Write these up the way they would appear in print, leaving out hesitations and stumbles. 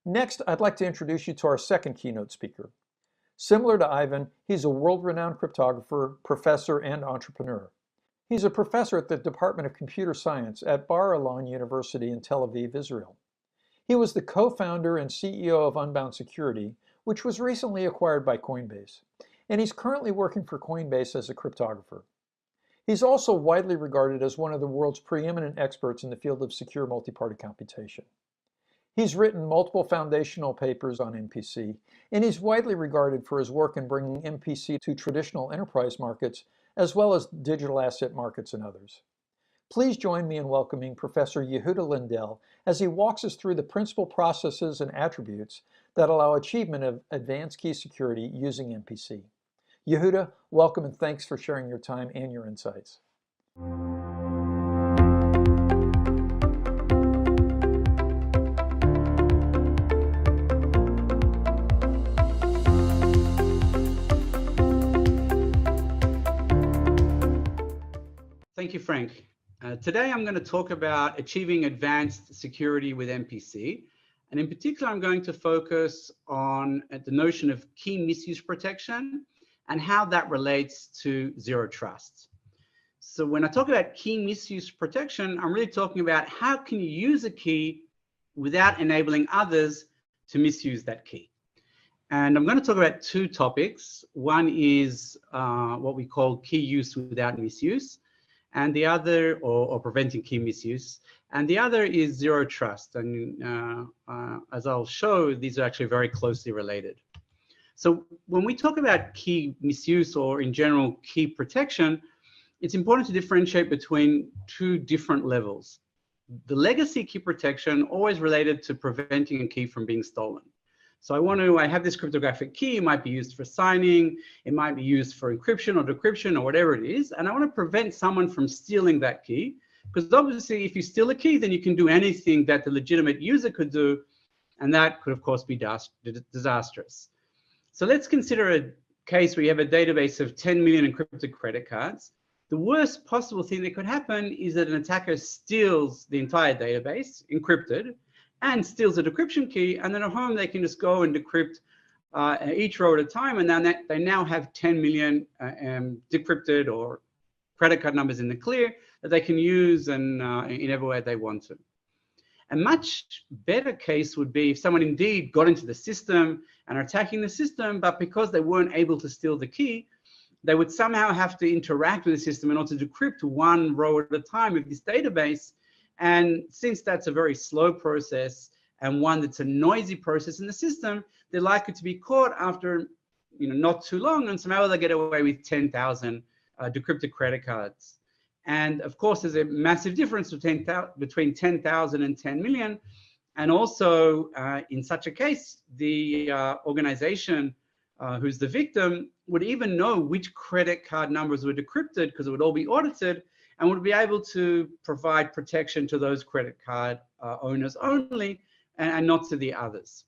Next, I'd like to introduce you to our second keynote speaker. Similar to Ivan, he's a world-renowned cryptographer, professor, and entrepreneur. He's a professor at the Department of Computer Science at Bar Ilan University in Tel Aviv, Israel. He was the co-founder and CEO of Unbound Security, which was recently acquired by Coinbase, and he's currently working for Coinbase as a cryptographer. He's also widely regarded as one of the world's preeminent experts in the field of secure multi-party computation. He's written multiple foundational papers on MPC, and he's widely regarded for his work in bringing MPC to traditional enterprise markets, as well as digital asset markets and others. Please join me in welcoming Professor Yehuda Lindell as he walks us through the principal processes and attributes that allow achievement of advanced key security using MPC. Yehuda, welcome and thanks for sharing your time and your insights. Thank you, Frank. Today I'm going to talk about achieving advanced security with MPC. And in particular, I'm going to focus on the notion of key misuse protection and how that relates to zero trust. So when I talk about key misuse protection, I'm really talking about how can you use a key without enabling others to misuse that key. And I'm going to talk about two topics. One is what we call key use without misuse, and the other, or preventing key misuse, and the other is zero trust. And as I'll show, these are actually very closely related. So when we talk about key misuse, or in general key protection, it's important to differentiate between two different levels. The legacy key protection always related to preventing a key from being stolen. So I have this cryptographic key, it might be used for signing, it might be used for encryption or decryption or whatever it is, and I want to prevent someone from stealing that key, because obviously if you steal a key, then you can do anything that the legitimate user could do, and that could of course be disastrous. So let's consider a case where you have a database of 10 million encrypted credit cards. The worst possible thing that could happen is that an attacker steals the entire database, encrypted, and steals a decryption key, and then at home they can just go and decrypt each row at a time, and then they now have 10 million decrypted or credit card numbers in the clear that they can use and in every way they want to. A much better case would be if someone indeed got into the system and are attacking the system, but because they weren't able to steal the key, they would somehow have to interact with the system in order to decrypt one row at a time of this database. And since that's a very slow process and one that's a noisy process in the system, they're likely to be caught after not too long, and somehow they get away with 10,000 decrypted credit cards. And of course, there's a massive difference between 10,000 and 10 million. And also, in such a case, the organization who's the victim would even know which credit card numbers were decrypted, because it would all be audited, and would be able to provide protection to those credit card owners only, and not to the others.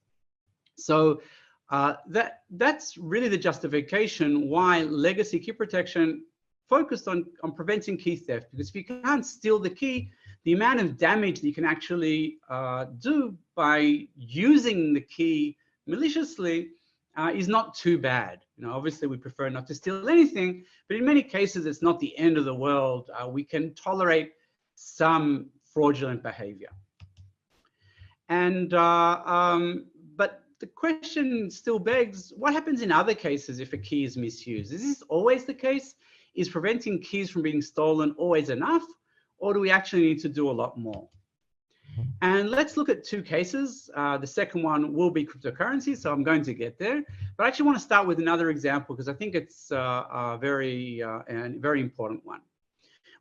So that's really the justification why legacy key protection focused on preventing key theft, because if you can't steal the key, the amount of damage that you can actually do by using the key maliciously is not too bad. Obviously we prefer not to steal anything, but in many cases it's not the end of the world. We can tolerate some fraudulent behavior. And but the question still begs, what happens in other cases if a key is misused? Is this always the case? Is preventing keys from being stolen always enough, or do we actually need to do a lot more? And let's look at two cases. The second one will be cryptocurrency, so I'm going to get there. But I actually want to start with another example because I think it's a very important one.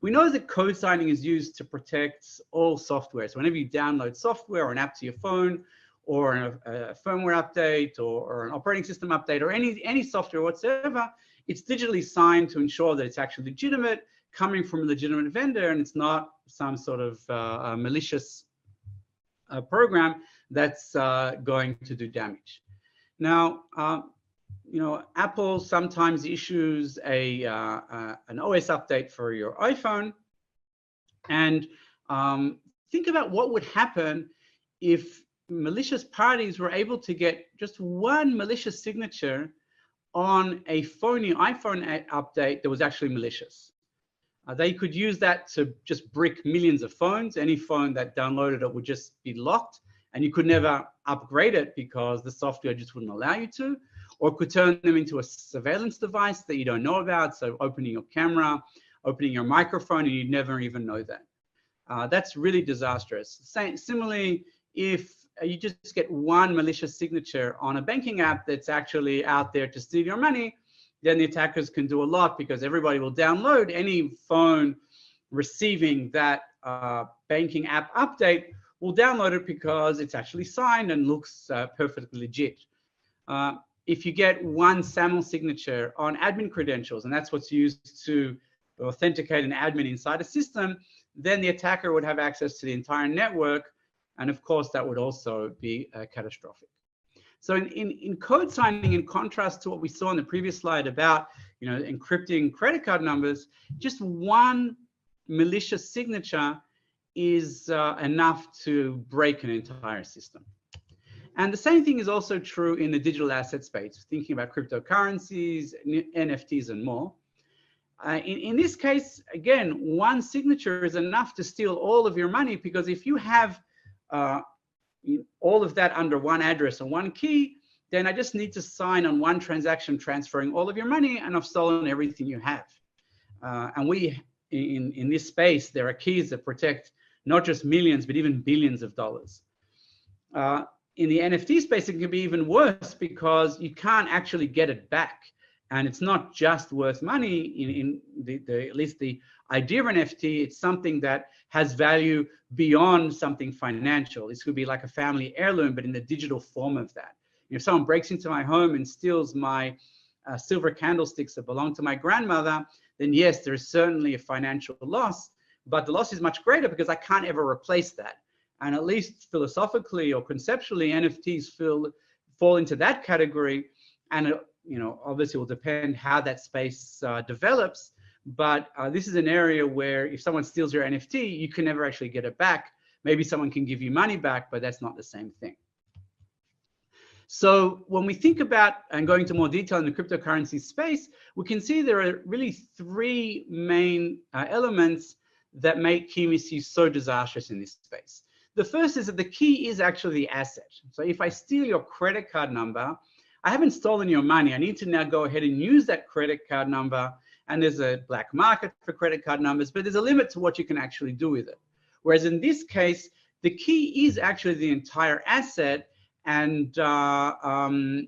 We know that code signing is used to protect all software. So whenever you download software or an app to your phone, or a firmware update, or an operating system update, or any software whatsoever, it's digitally signed to ensure that it's actually legitimate, coming from a legitimate vendor, and it's not some sort of malicious program that's going to do damage. Now, Apple sometimes issues an OS update for your iPhone, and think about what would happen if malicious parties were able to get just one malicious signature on a phony iPhone update that was actually malicious. They could use that to just brick millions of phones. Any phone that downloaded it would just be locked, and you could never upgrade it because the software just wouldn't allow you to, or could turn them into a surveillance device that you don't know about. So opening your camera, opening your microphone, and you'd never even know that. That's really disastrous. Similarly, if you just get one malicious signature on a banking app that's actually out there to steal your money, then the attackers can do a lot, because everybody will download any phone receiving that banking app update will download it because it's actually signed and looks perfectly legit. If you get one SAML signature on admin credentials, and that's what's used to authenticate an admin inside a system, then the attacker would have access to the entire network. And of course, that would also be catastrophic. So in code signing, in contrast to what we saw in the previous slide about encrypting credit card numbers, just one malicious signature is enough to break an entire system. And the same thing is also true in the digital asset space, thinking about cryptocurrencies, NFTs, and more. In this case, again, one signature is enough to steal all of your money, because if you have all of that under one address and one key, then I just need to sign on one transaction transferring all of your money, and I've stolen everything you have. And in this space, there are keys that protect not just millions, but even billions of dollars. In the NFT space, it can be even worse, because you can't actually get it back. And it's not just worth money. In at least the idea of an NFT, it's something that has value beyond something financial. This could be like a family heirloom, but in the digital form of that. If someone breaks into my home and steals my silver candlesticks that belong to my grandmother, then yes, there is certainly a financial loss, but the loss is much greater because I can't ever replace that. And at least philosophically or conceptually, NFTs fall into that category. And obviously it will depend how that space develops. But this is an area where if someone steals your NFT, you can never actually get it back. Maybe someone can give you money back, but that's not the same thing. So when we think about, and going into more detail in the cryptocurrency space, we can see there are really three main elements that make key misuse so disastrous in this space. The first is that the key is actually the asset. So if I steal your credit card number, I haven't stolen your money. I need to now go ahead and use that credit card number. And there's a black market for credit card numbers, but there's a limit to what you can actually do with it. Whereas in this case, the key is actually the entire asset. And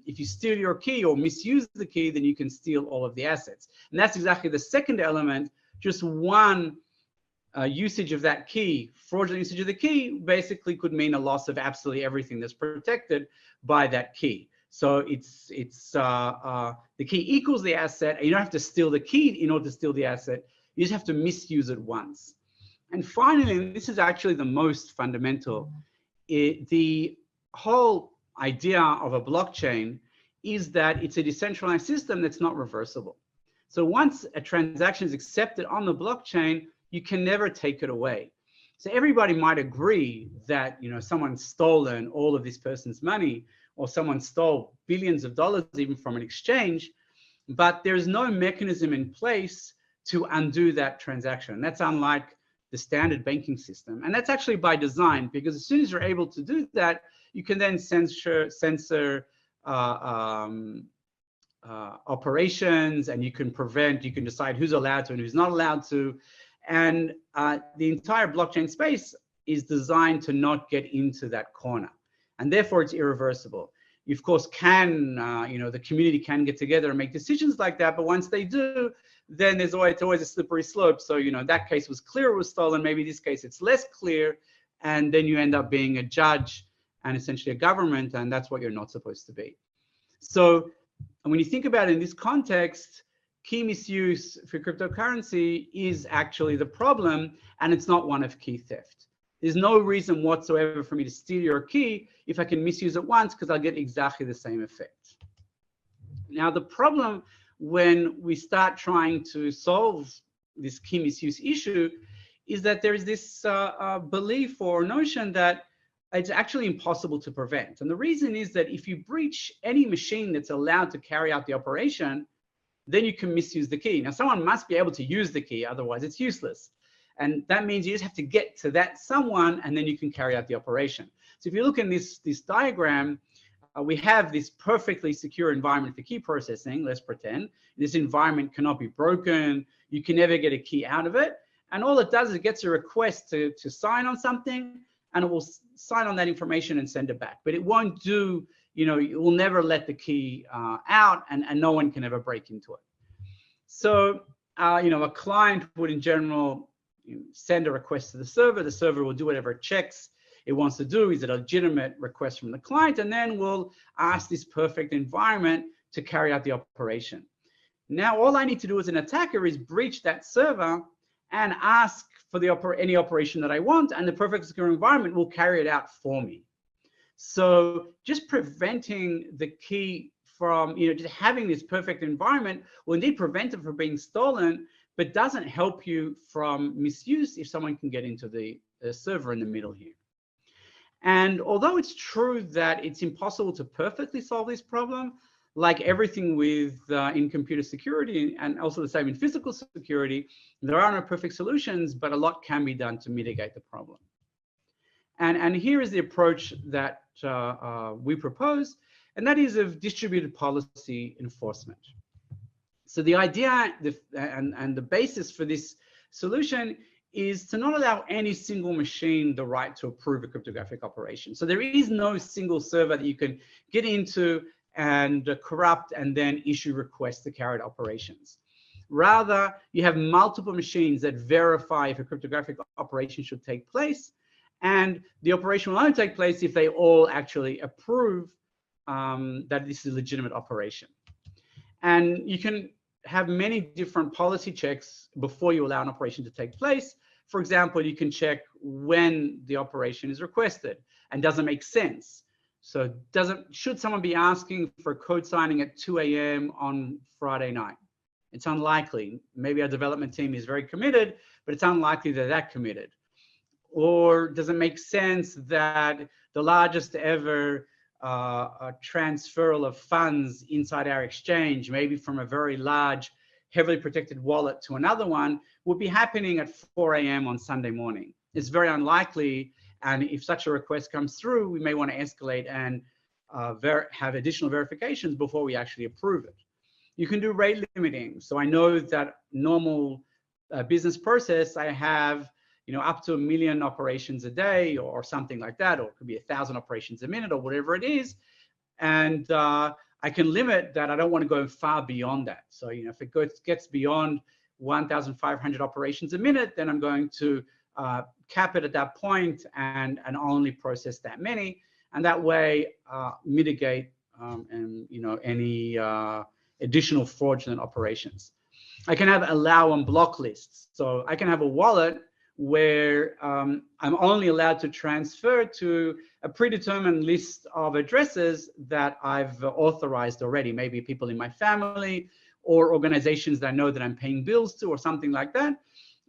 if you steal your key or misuse the key, then you can steal all of the assets. And that's exactly the second element. Just one usage of that key, fraudulent usage of the key, basically could mean a loss of absolutely everything that's protected by that key. So the key equals the asset, and you don't have to steal the key in order to steal the asset. You just have to misuse it once. And finally, and this is actually the most fundamental, the whole idea of a blockchain is that it's a decentralized system that's not reversible. So once a transaction is accepted on the blockchain, you can never take it away. So everybody might agree that someone's stolen all of this person's money, or someone stole billions of dollars even from an exchange, but there's no mechanism in place to undo that transaction. That's unlike the standard banking system. And that's actually by design, because as soon as you're able to do that, you can then censor operations, and you can decide who's allowed to and who's not allowed to. And the entire blockchain space is designed to not get into that corner. And therefore it's irreversible. You of course can, the community can get together and make decisions like that, but once they do, then it's always a slippery slope. So, that case was clear it was stolen, maybe this case it's less clear, and then you end up being a judge and essentially a government, and that's what you're not supposed to be. So when you think about it in this context, key misuse for cryptocurrency is actually the problem, and it's not one of key theft. There's no reason whatsoever for me to steal your key if I can misuse it once, because I'll get exactly the same effect. Now, the problem when we start trying to solve this key misuse issue is that there is this belief or notion that it's actually impossible to prevent. And the reason is that if you breach any machine that's allowed to carry out the operation, then you can misuse the key. Now, someone must be able to use the key, otherwise it's useless. And that means you just have to get to that someone, and then you can carry out the operation. So if you look in this diagram, we have this perfectly secure environment for key processing. Let's pretend this environment cannot be broken. You can never get a key out of it. And all it does is it gets a request to sign on something, and it will sign on that information and send it back. But it won't do, it will never let the key out, and no one can ever break into it. So, a client would in general send a request to the server. The server will do whatever it checks it wants to do. Is it a legitimate request from the client? And then we'll ask this perfect environment to carry out the operation. Now, all I need to do as an attacker is breach that server and ask for any operation that I want, and the perfect secure environment will carry it out for me. So just preventing the key from, just having this perfect environment will indeed prevent it from being stolen, but doesn't help you from misuse if someone can get into the server in the middle here. And although it's true that it's impossible to perfectly solve this problem, like everything with in computer security, and also the same in physical security, there are no perfect solutions, but a lot can be done to mitigate the problem. And here is the approach that we propose, and that is of distributed policy enforcement. So the idea and the basis for this solution is to not allow any single machine the right to approve a cryptographic operation. So there is no single server that you can get into and corrupt and then issue requests to carry out operations. Rather, you have multiple machines that verify if a cryptographic operation should take place, and the operation will only take place if they all actually approve that this is a legitimate operation. And you can have many different policy checks before you allow an operation to take place. For example, you can check when the operation is requested and does it make sense. So should someone be asking for code signing at 2 a.m. on Friday night? It's unlikely. Maybe our development team is very committed, but it's unlikely they're that committed. Or does it make sense that the largest ever transferal of funds inside our exchange, maybe from a very large, heavily protected wallet to another one, would be happening at 4 a.m. on Sunday morning? It's very unlikely. And if such a request comes through, we may want to escalate and have additional verifications before we actually approve it. You can do rate limiting. So I know that normal business process, I have up to 1 million operations a day or something like that, or it could be 1,000 operations a minute or whatever it is. And I can limit that. I don't want to go far beyond that. So if it gets beyond 1,500 operations a minute, then I'm going to cap it at that point and only process that many, and that way mitigate any additional fraudulent operations. I can have allow and block lists. So I can have a wallet where I'm only allowed to transfer to a predetermined list of addresses that I've authorized already, maybe people in my family or organizations that I know that I'm paying bills to or something like that.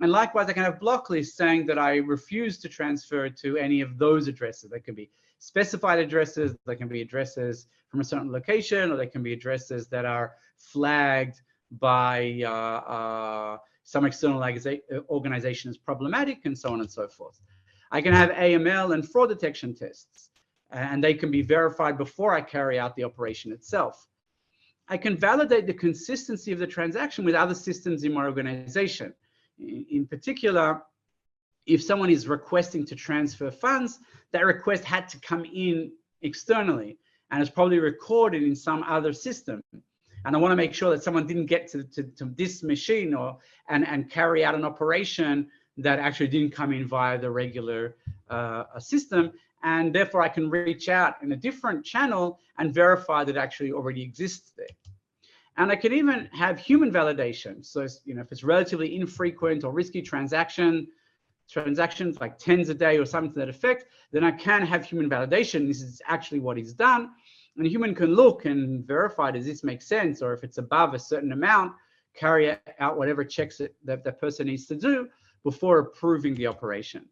And likewise, I can have block lists saying that I refuse to transfer to any of those addresses. They can be specified addresses, they can be addresses from a certain location, or they can be addresses that are flagged by some external organization as problematic, and so on and so forth. I can have AML and fraud detection tests, and they can be verified before I carry out the operation itself. I can validate the consistency of the transaction with other systems in my organization. In particular, if someone is requesting to transfer funds, that request had to come in externally and is probably recorded in some other system. And I want to make sure that someone didn't get to this machine and carry out an operation that actually didn't come in via the regular system. And therefore, I can reach out in a different channel and verify that it actually already exists there. And I can even have human validation. So, if it's relatively infrequent or risky transactions like tens a day or something to that effect, then I can have human validation. This is actually what is done. And a human can look and verify, does this make sense? Or if it's above a certain amount, carry out whatever checks that person needs to do before approving the operation.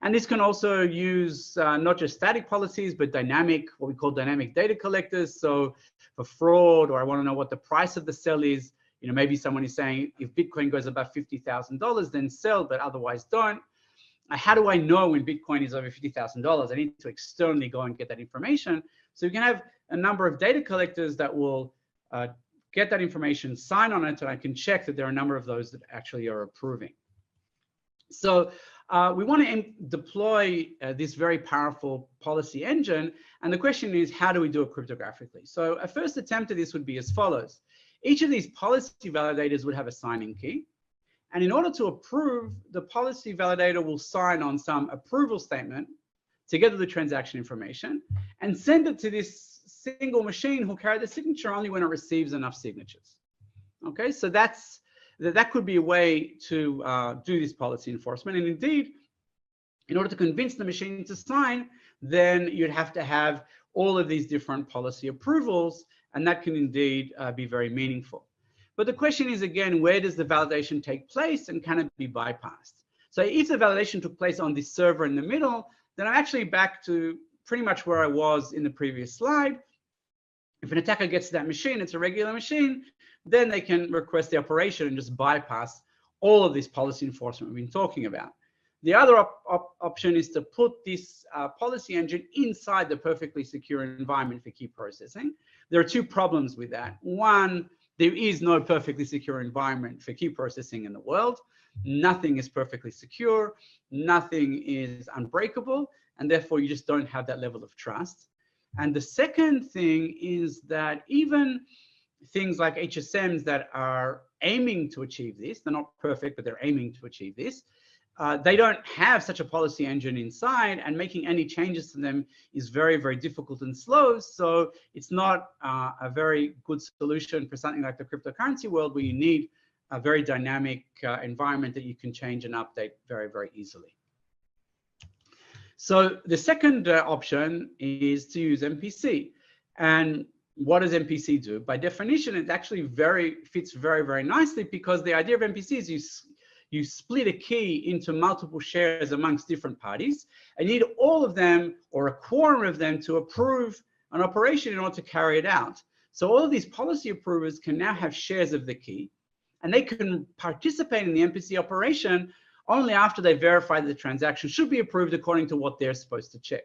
And this can also use not just static policies, but dynamic, what we call dynamic data collectors. So for fraud, or I want to know what the price of the sell is, you know, maybe someone is saying if Bitcoin goes above $50,000, then sell, but otherwise don't. How do I know when Bitcoin is over $50,000? I need to externally go and get that information. So you can have a number of data collectors that will get that information, sign on it, and I can check that there are a number of those that actually are approving. So we want to deploy this very powerful policy engine. And the question is, how do we do it cryptographically? So a first attempt at this would be as follows. Each of these policy validators would have a signing key. And in order to approve, the policy validator will sign on some approval statement together with the transaction information and send it to this single machine who'll carry the signature only when it receives enough signatures. Okay, so that could be a way to do this policy enforcement. And indeed, in order to convince the machine to sign, then you'd have to have all of these different policy approvals, and that can indeed be very meaningful. But the question is, again, where does the validation take place and can it be bypassed? So if the validation took place on this server in the middle, then I'm actually back to pretty much where I was in the previous slide. If an attacker gets to that machine, it's a regular machine, then they can request the operation and just bypass all of this policy enforcement we've been talking about. The other option is to put this policy engine inside the perfectly secure environment for key processing. There are two problems with that. One, there is no perfectly secure environment for key processing in the world. Nothing is perfectly secure. Nothing is unbreakable. And therefore, you just don't have that level of trust. And the second thing is that even things like HSMs that are aiming to achieve this, they're not perfect, but they're aiming to achieve this, they don't have such a policy engine inside, and making any changes to them is very, very difficult and slow. So it's not a very good solution for something like the cryptocurrency world, where you need a very dynamic environment that you can change and update very, very easily. So the second option is to use MPC. And what does MPC do? By definition, it actually fits very, very nicely, because the idea of MPC is you split a key into multiple shares amongst different parties, and you need all of them or a quorum of them to approve an operation in order to carry it out. So all of these policy approvers can now have shares of the key, and they can participate in the MPC operation only after they verify that the transaction should be approved according to what they're supposed to check.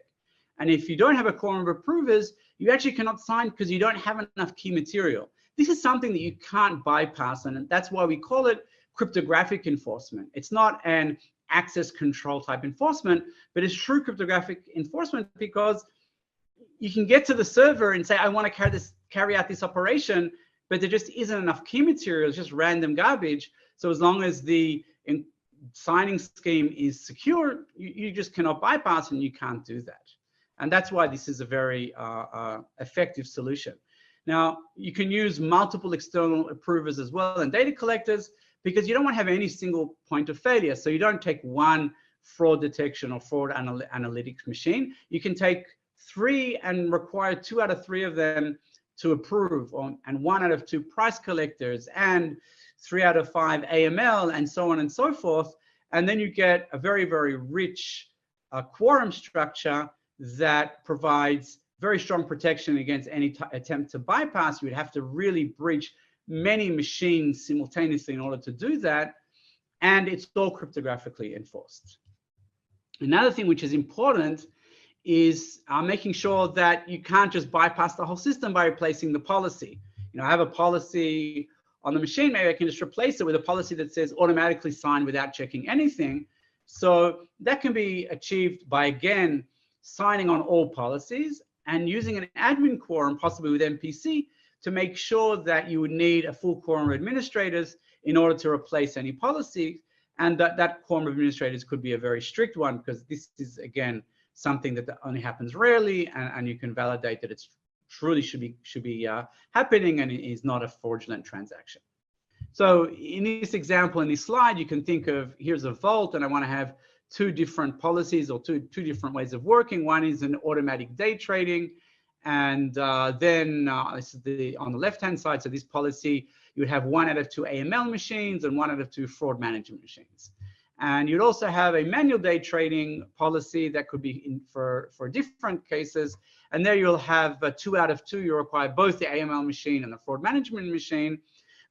And if you don't have a quorum of approvers, you actually cannot sign because you don't have enough key material. This is something that you can't bypass, and that's why we call it cryptographic enforcement. It's not an access control type enforcement, but it's true cryptographic enforcement, because you can get to the server and say, I want to carry out this operation, but there just isn't enough key material. It's just random garbage. So as long as the signing scheme is secure, you just cannot bypass, and you can't do that. And that's why this is a very effective solution. Now, you can use multiple external approvers as well and data collectors, because you don't want to have any single point of failure. So you don't take one fraud detection or fraud analytics machine. You can take 3 and require 2 out of 3 of them to approve, and 1 out of 2 price collectors, and 3 out of 5 AML, and so on and so forth. And then you get a very, very rich quorum structure that provides very strong protection against any attempt to bypass. You would have to really breach many machines simultaneously in order to do that, and it's all cryptographically enforced. Another thing which is important is making sure that you can't just bypass the whole system by replacing the policy. You know, I have a policy on the machine, maybe I can just replace it with a policy that says automatically sign without checking anything. So that can be achieved by, again, signing on all policies and using an admin quorum, possibly with MPC, to make sure that you would need a full quorum of administrators in order to replace any policy. And that quorum of administrators could be a very strict one, because this is, again, something that only happens rarely, and you can validate that it's truly should be happening and it is not a fraudulent transaction. So in this example, in this slide, you can think of, here's a vault, and I want to have 2 different policies or two different ways of working. One is an automatic day trading, and then this is on the left-hand side. So this policy, you would have 1 out of 2 AML machines and 1 out of 2 fraud management machines. And you'd also have a manual day trading policy that could be for different cases. And there you'll have 2 out of 2. You require both the AML machine and the fraud management machine,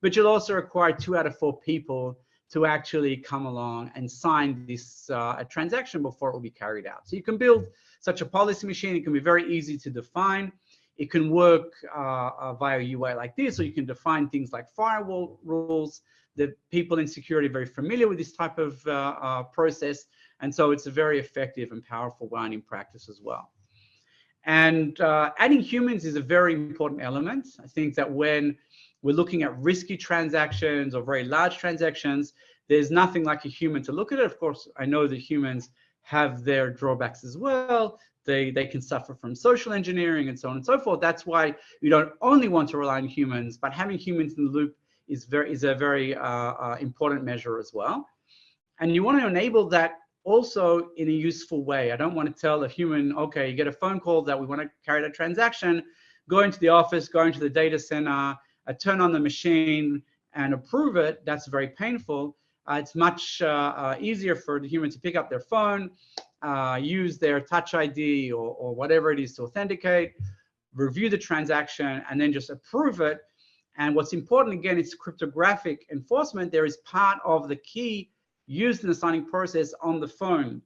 but you'll also require 2 out of 4 people to actually come along and sign this a transaction before it will be carried out. So you can build such a policy machine. It can be very easy to define. It can work via UI like this, or you can define things like firewall rules. The people in security are very familiar with this type of process, and so it's a very effective and powerful one in practice as well. And adding humans is a very important element. I think that when we're looking at risky transactions or very large transactions, there's nothing like a human to look at it. Of course, I know that humans have their drawbacks as well. They can suffer from social engineering and so on and so forth. That's why you don't only want to rely on humans, but having humans in the loop is a very important measure as well. And you want to enable that also in a useful way. I don't want to tell a human, okay, you get a phone call that we want to carry out a transaction, go into the office, go into the data center, turn on the machine and approve it. That's very painful. It's much easier for the human to pick up their phone, use their Touch ID or whatever it is to authenticate, review the transaction, and then just approve it. And what's important, again, is cryptographic enforcement. There is part of the key used in the signing process on the phone.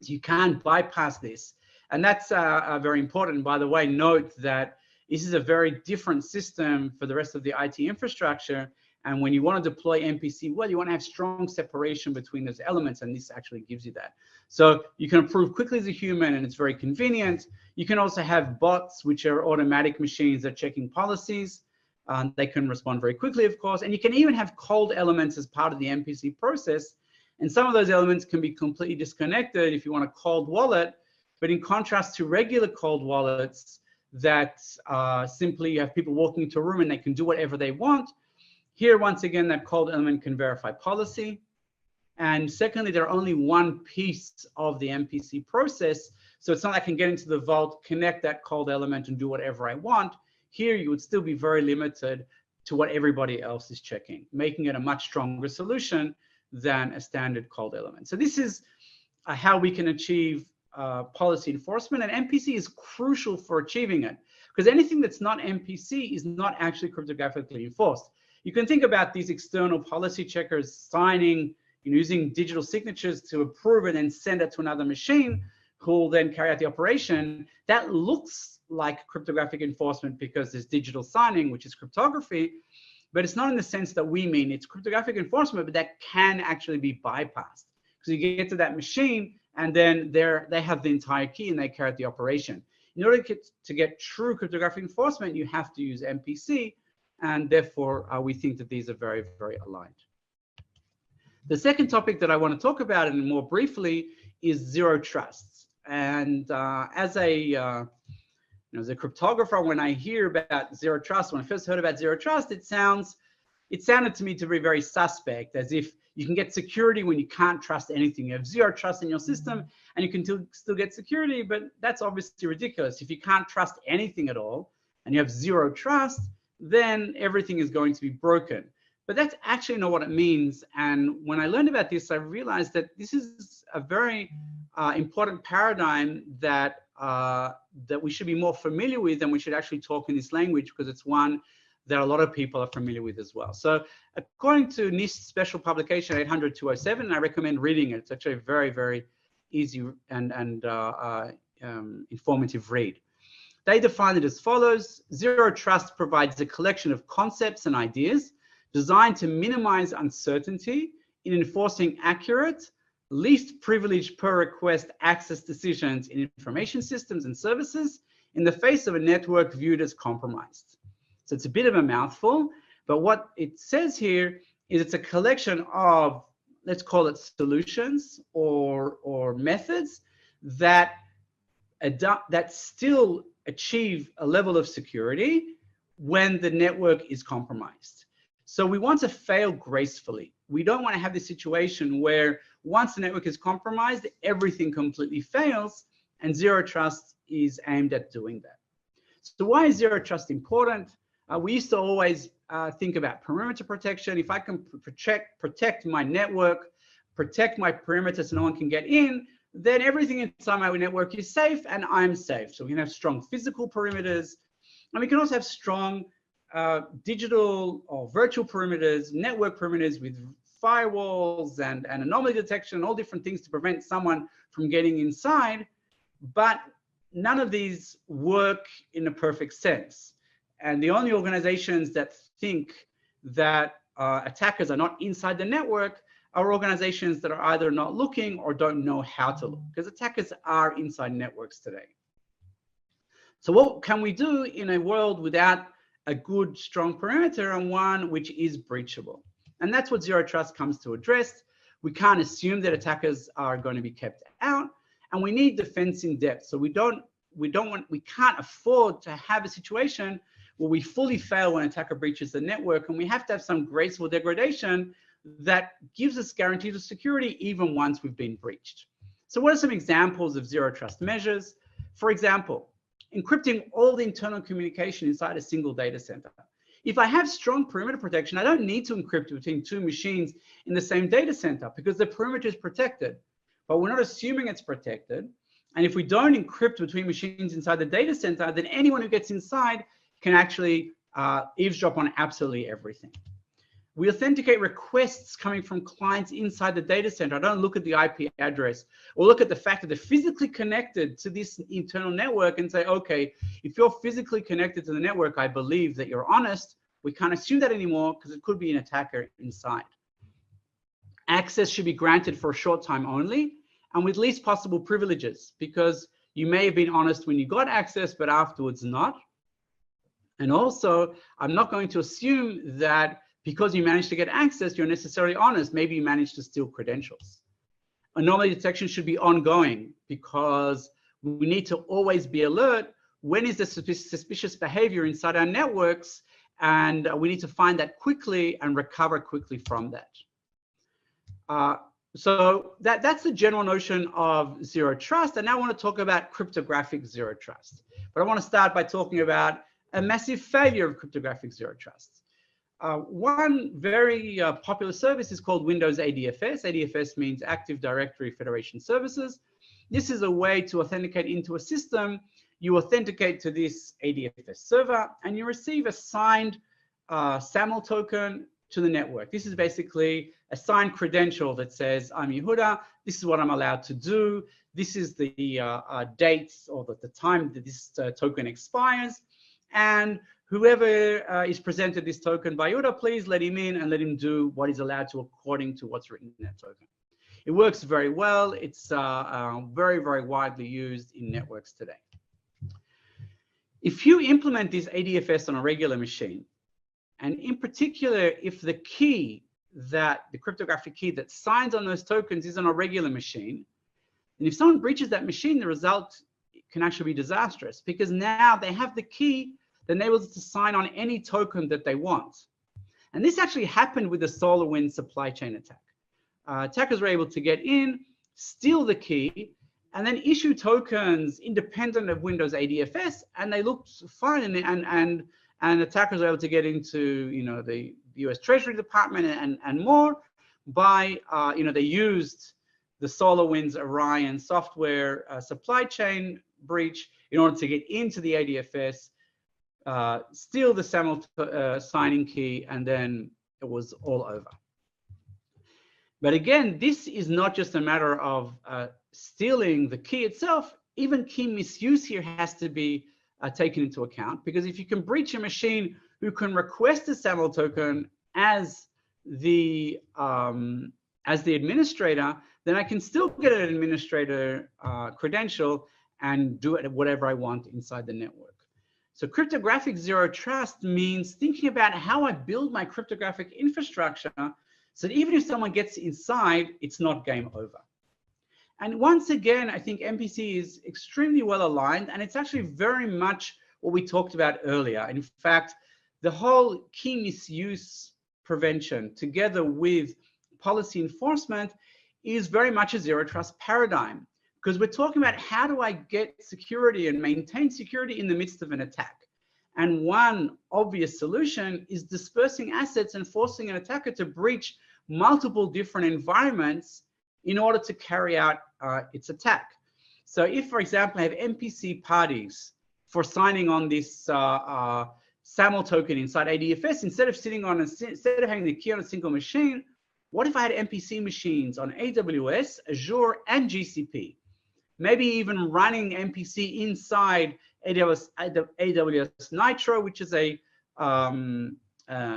So you can't bypass this. And that's very important. By the way, note that this is a very different system for the rest of the IT infrastructure. And when you want to deploy MPC, well, you want to have strong separation between those elements, and this actually gives you that. So you can approve quickly as a human, and it's very convenient. You can also have bots, which are automatic machines that are checking policies. They can respond very quickly, of course. And you can even have cold elements as part of the MPC process. And some of those elements can be completely disconnected if you want a cold wallet. But in contrast to regular cold wallets that simply you have people walking into a room and they can do whatever they want, here, once again, that cold element can verify policy. And secondly, they're only one piece of the MPC process. So it's not like I can get into the vault, connect that cold element and do whatever I want. Here, you would still be very limited to what everybody else is checking, making it a much stronger solution than a standard cold element. So this is how we can achieve policy enforcement. And MPC is crucial for achieving it, because anything that's not MPC is not actually cryptographically enforced. You can think about these external policy checkers signing, using digital signatures to approve it and send it to another machine who will then carry out the operation. That looks like cryptographic enforcement because there's digital signing, which is cryptography, but it's not in the sense that we mean. It's cryptographic enforcement, but that can actually be bypassed. So you get to that machine and then they have the entire key and they carry out the operation. In order to get true cryptographic enforcement, you have to use MPC, and therefore we think that these are very, very aligned. The second topic that I want to talk about, and more briefly, is zero trust. And as a cryptographer, when I hear about zero trust, when I first heard about zero trust, it sounded to me to be very suspect, as if you can get security when you can't trust anything. You have zero trust in your system and you can still get security, but that's obviously ridiculous. If you can't trust anything at all and you have zero trust, then everything is going to be broken. But that's actually not what it means. And when I learned about this, I realized that this is a very important paradigm that we should be more familiar with, and we should actually talk in this language, because it's one that a lot of people are familiar with as well. So according to NIST special publication 800-207, I recommend reading it. It's actually a very, very easy and informative read. They define it as follows: zero trust provides a collection of concepts and ideas designed to minimize uncertainty in enforcing accurate, least privilege per request access decisions in information systems and services in the face of a network viewed as compromised. So it's a bit of a mouthful, but what it says here is it's a collection of, let's call it solutions or methods that still achieve a level of security when the network is compromised. So we want to fail gracefully. We don't want to have this situation where once the network is compromised, everything completely fails, and zero trust is aimed at doing that. So why is zero trust important? We used to always think about perimeter protection. If I can protect my network, protect my perimeter so no one can get in, then everything inside my network is safe and I'm safe. So we can have strong physical perimeters, and we can also have strong digital or virtual perimeters, network perimeters with firewalls and anomaly detection and all different things to prevent someone from getting inside. But none of these work in a perfect sense. And the only organizations that think that attackers are not inside the network are organizations that are either not looking or don't know how to look, because attackers are inside networks today. So what can we do in a world without a good, strong perimeter and one which is breachable? And that's what Zero Trust comes to address. We can't assume that attackers are going to be kept out, and we need defense in depth. So we can't afford to have a situation where we fully fail when an attacker breaches the network, and we have to have some graceful degradation that gives us guarantees of security even once we've been breached. So what are some examples of Zero Trust measures? For example, encrypting all the internal communication inside a single data center. If I have strong perimeter protection, I don't need to encrypt between two machines in the same data center because the perimeter is protected. But we're not assuming it's protected. And if we don't encrypt between machines inside the data center, then anyone who gets inside can actually eavesdrop on absolutely everything. We authenticate requests coming from clients inside the data center. I don't look at the IP address or look at the fact that they're physically connected to this internal network and say, okay, if you're physically connected to the network, I believe that you're honest. We can't assume that anymore because it could be an attacker inside. Access should be granted for a short time only and with least possible privileges, because you may have been honest when you got access, but afterwards not. And also, I'm not going to assume that because you managed to get access, you're necessarily honest. Maybe you managed to steal credentials. Anomaly detection should be ongoing because we need to always be alert. When is the suspicious behavior inside our networks? And we need to find that quickly and recover quickly from that. So that's the general notion of Zero Trust. And now I want to talk about cryptographic Zero Trust. But I want to start by talking about a massive failure of cryptographic Zero Trust. One very popular service is called Windows ADFS. ADFS means Active Directory Federation Services. This is a way to authenticate into a system. You authenticate to this ADFS server and you receive a signed SAML token to the network. This is basically a signed credential that says, I'm Yehuda, this is what I'm allowed to do. This is the dates or the time that this token expires. And whoever is presented this token by Yehuda, please let him in and let him do what he's allowed to according to what's written in that token. It works very well. It's very, very widely used in networks today. If you implement this ADFS on a regular machine, and in particular, if the key the cryptographic key that signs on those tokens is on a regular machine, and if someone breaches that machine, the result can actually be disastrous because now they have the key that enables them to sign on any token that they want. And this actually happened with the SolarWinds supply chain attack. Attackers were able to get in, steal the key, and then issue tokens independent of Windows ADFS, and they looked fine. And attackers were able to get into, the U.S. Treasury Department and more by, they used the SolarWinds Orion software supply chain breach in order to get into the ADFS, steal the SAML signing key, and then it was all over. But again, this is not just a matter of stealing the key itself. Even key misuse here has to be taken into account, because if you can breach a machine who can request a SAML token as the administrator, then I can still get an administrator credential and do whatever I want inside the network. So cryptographic Zero Trust means thinking about how I build my cryptographic infrastructure so that even if someone gets inside, it's not game over. And once again, I think MPC is extremely well aligned, and it's actually very much what we talked about earlier. And in fact, the whole key misuse prevention together with policy enforcement is very much a Zero Trust paradigm, because we're talking about how do I get security and maintain security in the midst of an attack. And one obvious solution is dispersing assets and forcing an attacker to breach multiple different environments in order to carry out its attack. So if, for example, I have MPC parties for signing on this SAML token inside ADFS, instead of having the key on a single machine, what if I had MPC machines on AWS, Azure, and GCP? Maybe even running MPC inside AWS Nitro, which is a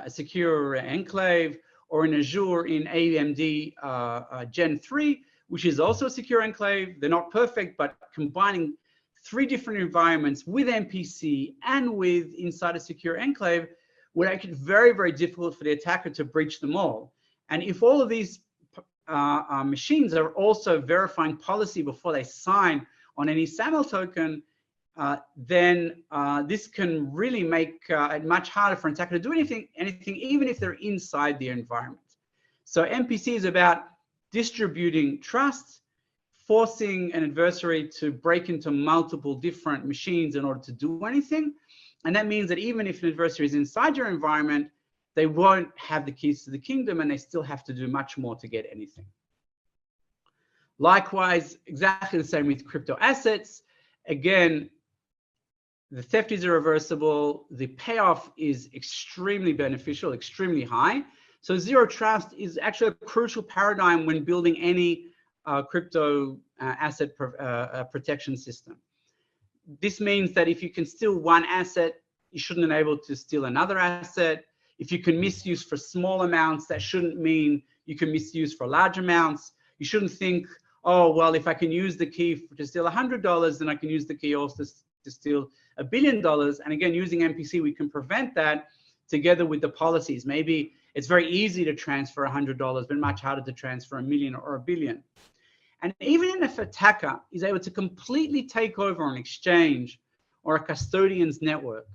secure enclave, or in Azure in AMD Gen 3, which is also a secure enclave. They're not perfect, but combining 3 different environments with MPC and with inside a secure enclave would make it very, very difficult for the attacker to breach them all. And if all of these machines are also verifying policy before they sign on any SAML token, then this can really make it much harder for an attacker to do anything, even if they're inside the environment. So MPC is about distributing trust, forcing an adversary to break into multiple different machines in order to do anything. And that means that even if an adversary is inside your environment, they won't have the keys to the kingdom, and they still have to do much more to get anything. Likewise, exactly the same with crypto assets. Again, the theft is irreversible. The payoff is extremely beneficial, extremely high. So zero trust is actually a crucial paradigm when building any crypto asset protection system. This means that if you can steal one asset, you shouldn't be able to steal another asset. If you can misuse for small amounts, that shouldn't mean you can misuse for large amounts. You shouldn't think, oh, well, if I can use the key to steal $100, then I can use the key also to steal $1 billion. And again, using MPC, we can prevent that together with the policies. Maybe it's very easy to transfer $100, but much harder to transfer $1 million or $1 billion. And even if an attacker is able to completely take over an exchange or a custodian's network,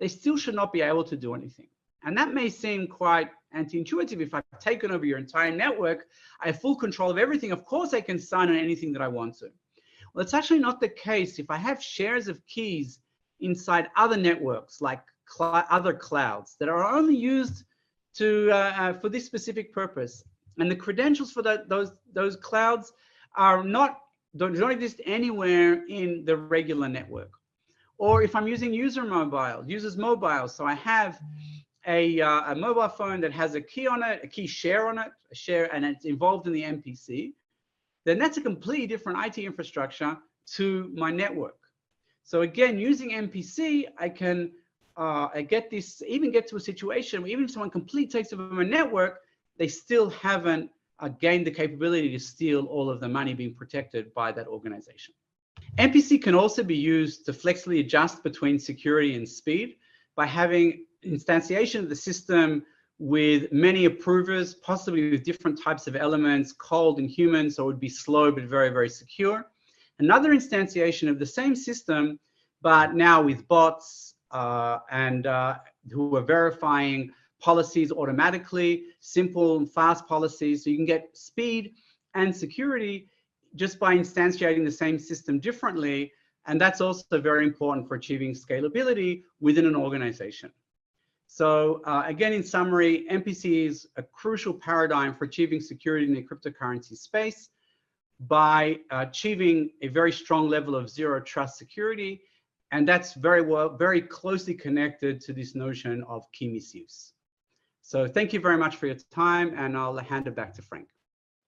they still should not be able to do anything. And that may seem quite anti-intuitive. If I've taken over your entire network, I have full control of everything. Of course, I can sign on anything that I want to. Well, it's actually not the case. If I have shares of keys inside other networks, like other clouds that are only used to for this specific purpose, and the credentials for those clouds don't exist anywhere in the regular network. Or if I'm using users mobile, so I have a mobile phone that has a key on it, a key share on it, and it's involved in the MPC, then that's a completely different IT infrastructure to my network. So again, using MPC, I can get to a situation where even if someone completely takes over my network, they still haven't gained the capability to steal all of the money being protected by that organization. MPC can also be used to flexibly adjust between security and speed by having instantiation of the system with many approvers, possibly with different types of elements, cold and human, so it would be slow but very, very secure. Another instantiation of the same system, but now with bots and who are verifying policies automatically, simple and fast policies, so you can get speed and security just by instantiating the same system differently. And that's also very important for achieving scalability within an organization. So again, in summary, MPC is a crucial paradigm for achieving security in the cryptocurrency space by achieving a very strong level of zero trust security. And that's very closely connected to this notion of key misuse. So thank you very much for your time, and I'll hand it back to Frank.